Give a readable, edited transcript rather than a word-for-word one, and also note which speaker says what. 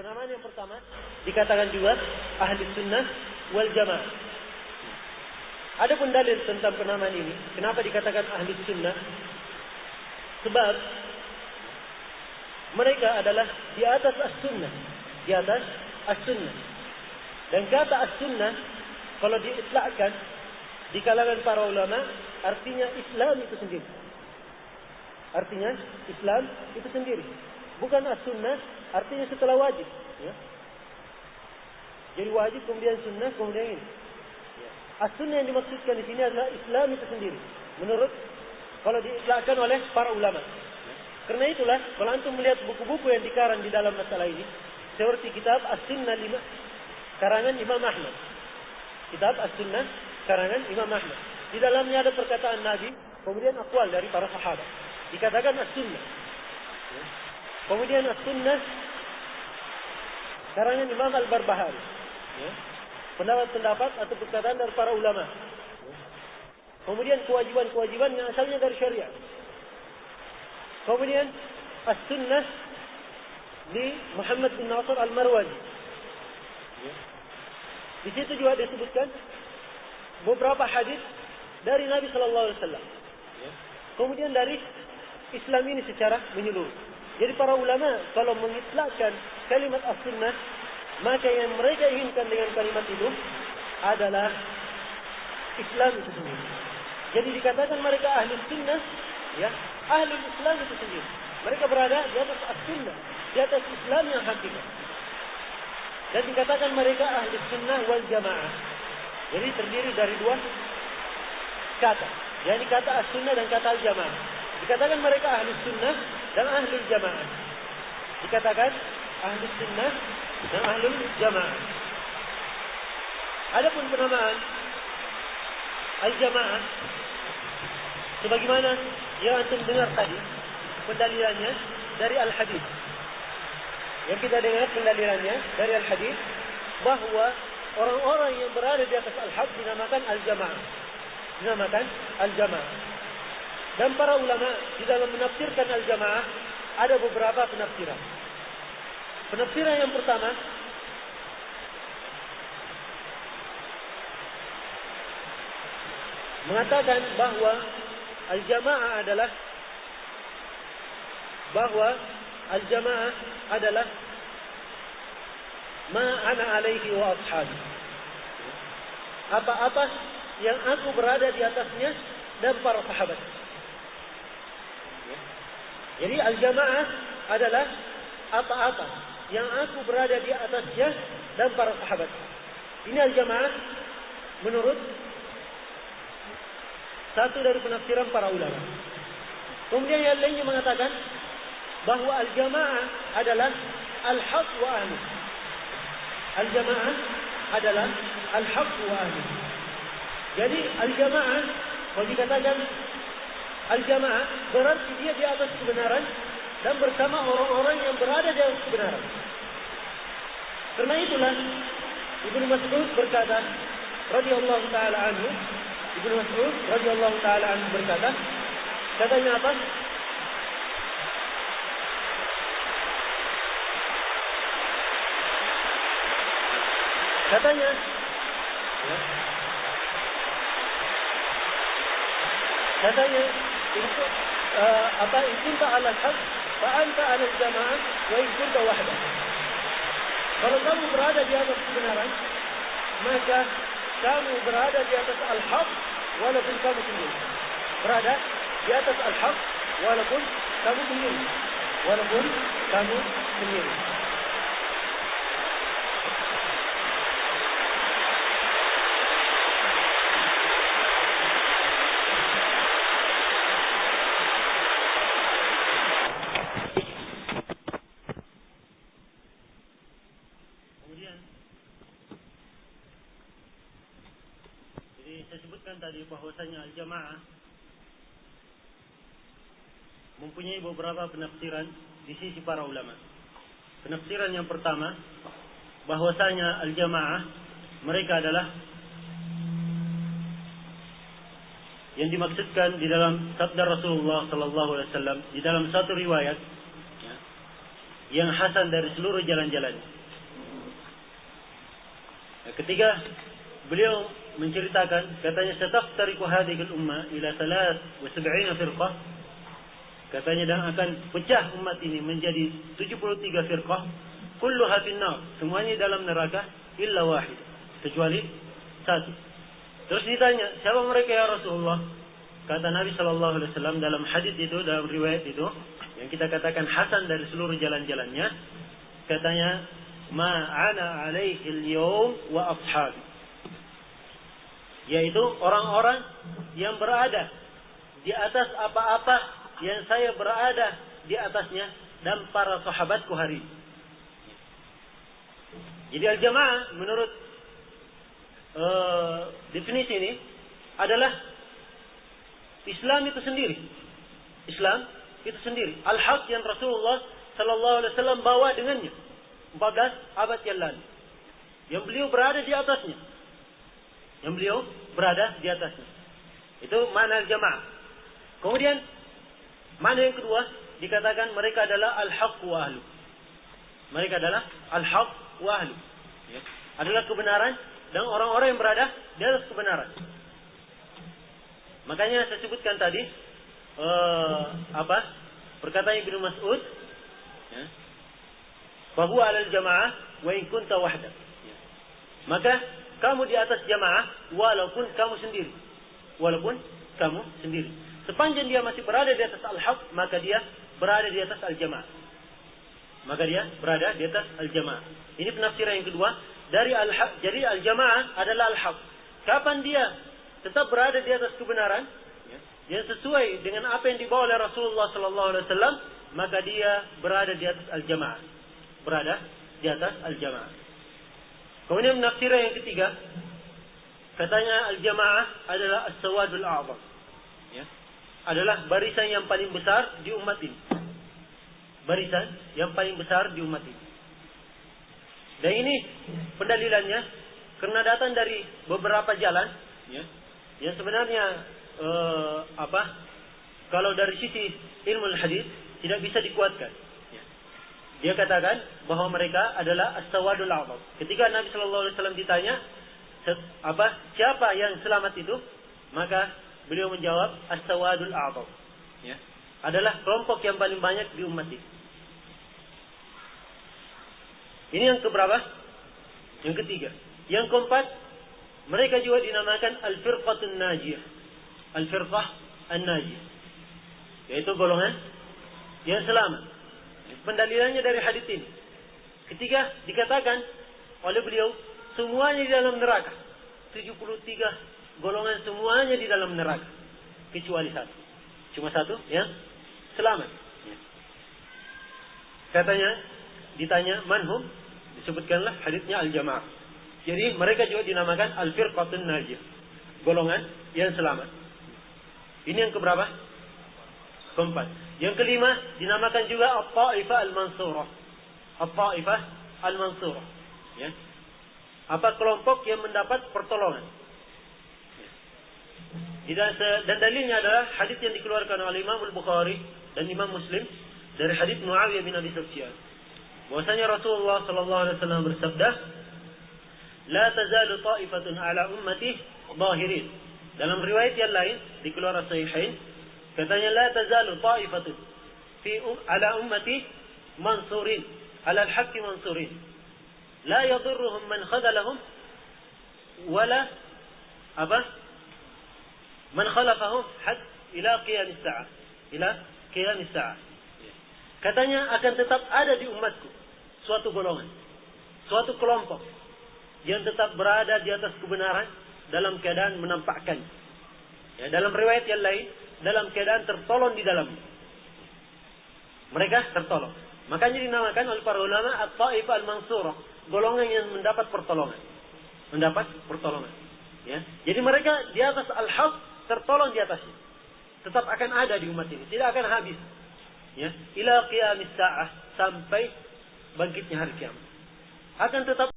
Speaker 1: Penamaan yang pertama dikatakan juga ahli sunnah wal jamaah. Ada pun dalil tentang penamaan ini. Kenapa dikatakan ahli sunnah? Sebab mereka adalah di atas as-sunnah. Di atas as-sunnah. Dan kata as-sunnah kalau diitlakkan di kalangan para ulama artinya Islam itu sendiri. Artinya Islam itu sendiri. Bukan as-sunnah artinya setelah wajib. Ya. Jadi wajib kemudian sunnah kemudian ini. Ya. As-sunnah yang dimaksudkan di sini adalah Islam itu sendiri. Menurut kalau diitlakkan oleh para ulama. Ya. Karena itulah kalau antum melihat buku-buku yang dikarang di dalam masalah ini seperti kitab As-Sunnah karangan Imam Ahmad. Kitab As-Sunnah karangan Imam Ahmad. Di dalamnya ada perkataan Nabi, kemudian aqwal dari para sahabat. Dikatakan As-Sunnah. Ya. Kemudian As-Sunnah karangan Imam Al-Barbahari. Ya. Pendapat-pendapat atau perkataan dari para ulama. Ya. Kemudian kewajiban-kewajiban yang asalnya dari syariat. Kemudian As-Sunnah di Muhammad bin Nasr Al-Marwazi. Ya. Di situ juga disebutkan beberapa hadis dari Nabi sallallahu alaihi wasallam. Ya. Kemudian dari Islam ini secara menyeluruh. Jadi para ulama kalau mengitlakkan kalimat as-sunnah, maka yang mereka inginkan dengan kalimat itu adalah Islam itu sendiri. Jadi dikatakan mereka ahli sunnah, ya, ahli Islam itu sendiri. Mereka berada di atas as-sunnah, di atas Islam yang hakikat. Dan dikatakan mereka ahli sunnah wal jamaah. Jadi terdiri dari dua kata. Jadi kata as-sunnah dan kata al-jamaah. Dikatakan mereka ahli sunnah dan ahli jamaah. Dikatakan ahli sunnah dan ahli jamaah. Adapun penamaan al-jamaah sebagaimana yang antum dengar tadi pendalilannya dari al-hadis. Yang kita dengar pendalilannya dari al-hadis bahwa orang-orang yang berada di atas al-haq dinamakan al-jamaah. Dinamakan al-jamaah. Dan para ulama di dalam menafsirkan al-jamaah ada beberapa penafsiran. Penafsiran yang pertama mengatakan bahwa al-jamaah adalah ma ana alaihi wa ashabi. Apa-apa yang aku berada di atasnya dan para sahabat. Jadi al-jamaah adalah apa-apa yang aku berada di atasnya dan para sahabat. Ini al-jamaah menurut satu dari penafsiran para ulama. Kemudian yang lainnya mengatakan bahwa al-jamaah adalah al-haq wa ahli. Al-jamaah adalah al-haq wa ahli. Jadi al-jamaah kalau dikatakan al-jamaah berarti dia di atas kebenaran dan bersama orang-orang yang berada di atas kebenaran. Karena itulah Ibnu Mas'ud berkata radhiyallahu taala anhu, Ibnu Mas'ud radhiyallahu taala anhu berkata, katanya apa? Katanya itu in kunta 'ala al-haq fa anta 'ala al-jamaah wa in kunta wahdak. Kalau kamu berada di atas kebenaran, maka kamu berada di atas al-haq walaupun kamu sendiri. Berada di atas al-haq walaupun kamu sendiri. Walaupun kamu sendiri. Tadi bahwasanya al-jamaah mempunyai beberapa penafsiran di sisi para ulama. Penafsiran yang pertama bahwasanya al-jamaah mereka adalah yang dimaksudkan di dalam sabda Rasulullah sallallahu alaihi wasallam di dalam satu riwayat yang hasan dari seluruh jalan-jalan. Ketika beliau menceritakan, katanya sataftariqu hadhihi al-ummah ila 73 firqah, katanya dan akan pecah umat ini menjadi 73 firqah, kulluha finnar, semuanya dalam neraka illa wahid, kecuali satu. Terus ditanya, siapa mereka ya Rasulullah? Kata Nabi sallallahu alaihi wasallam dalam hadis itu, dalam riwayat itu yang kita katakan hasan dari seluruh jalan-jalannya, katanya ma ana alaihi al-yawm wa ashabi, yaitu orang-orang yang berada di atas apa-apa yang saya berada di atasnya dan para sahabatku hari ini. Jadi al-jamaah menurut definisi ini adalah Islam itu sendiri. Islam itu sendiri. Al-haq yang Rasulullah sallallahu alaihi wasallam bawa dengannya 14 abad yang lalu. Yang beliau berada di atasnya. Yang beliau berada di atasnya. Itu makna al-jamaah. Kemudian makna yang kedua dikatakan mereka adalah al-haq wa ahlu. Mereka adalah al-haq wa ahlu. Ya. Adalah kebenaran dan orang-orang yang berada di atas kebenaran. Makanya saya sebutkan tadi perkataan Ibnu Mas'ud, ya, bahwa alal jamaah wa in kunta wahdak. Ya. Maka kamu di atas jamaah walaupun kamu sendiri. Walaupun kamu sendiri. Sepanjang dia masih berada di atas al-haq, maka dia berada di atas al-jamaah. Maka dia berada di atas al-jamaah. Ini penafsiran yang kedua dari al-haq. Jadi al-jamaah adalah al-haq. Kapan dia tetap berada di atas kebenaran, ya, yang sesuai dengan apa yang dibawa oleh Rasulullah sallallahu alaihi wasallam, maka dia berada di atas al-jamaah. Berada di atas al-jamaah. Kemudian penafsiran yang ketiga, katanya al-jamaah adalah as-sawadul a'zam. Ya. Adalah barisan yang paling besar di umat ini. Barisan yang paling besar di umat ini. Dan ini pendalilannya karena datang dari beberapa jalan, ya, yang sebenarnya kalau dari sisi ilmu hadis tidak bisa dikuatkan. Ya. Dia katakan bahwa mereka adalah as-sawadul a'zam. Ketika Nabi sallallahu alaihi wasallam ditanya siapa yang selamat itu, maka beliau menjawab as-sawadul a'zam. Ya. Adalah kelompok yang paling banyak di umat ini. Ini yang keberapa? Yang ketiga. Yang keempat, mereka juga dinamakan al-firqatun najiyah. Al-firqah an-najiyah. Yaitu golongan yang selamat. Pendalilannya dari hadis ini. Ketika dikatakan oleh beliau, semuanya di dalam neraka. 73 golongan semuanya di dalam neraka. Kecuali satu. Cuma satu yang selamat. Katanya, ditanya manhum, disebutkanlah hadisnya al-jamaah. Jadi mereka juga dinamakan al-firqatun najiyah, golongan yang selamat. Ini yang keberapa? Keempat. Yang kelima dinamakan juga at-ta'ifah al-mansurah. At-ta'ifah al-mansurah. Ya. Kelompok yang mendapat pertolongan. Dan dalilnya adalah hadis yang dikeluarkan oleh Imam Al-Bukhari dan Imam Muslim dari hadis Muawiyah bin Abi Sufyan. Bahwasanya Rasulullah sallallahu alaihi wasallam bersabda, "La tazalu ta'ifatun ala ummati zahirin." Dalam riwayat yang lain dikeluarkan sahihain, katanya la tazalu ta'ifatun ala ummati mansurin, ala al-haqq mansurin. La yadurruhum man khadalahum wala man khalafahum hatta ila qiyam as-sa'ah. Ila qiyam as-sa'ah. Katanya akan tetap ada di umatku suatu golongan, suatu kelompok yang tetap berada di atas kebenaran dalam keadaan menampakkan. Ya, dalam riwayat yang lain, dalam keadaan tertolong di dalamnya. Mereka tertolong. Makanya dinamakan oleh para ulama at-ta'ifah al-mansurah, golongan yang mendapat pertolongan. Mendapat pertolongan. Ya. Jadi mereka di atas al-haq, tertolong di atasnya. Tetap akan ada di umat ini, tidak akan habis. Ya, ila qiyamis sa'ah, sampai bangkitnya hari kiamat. Akan tetap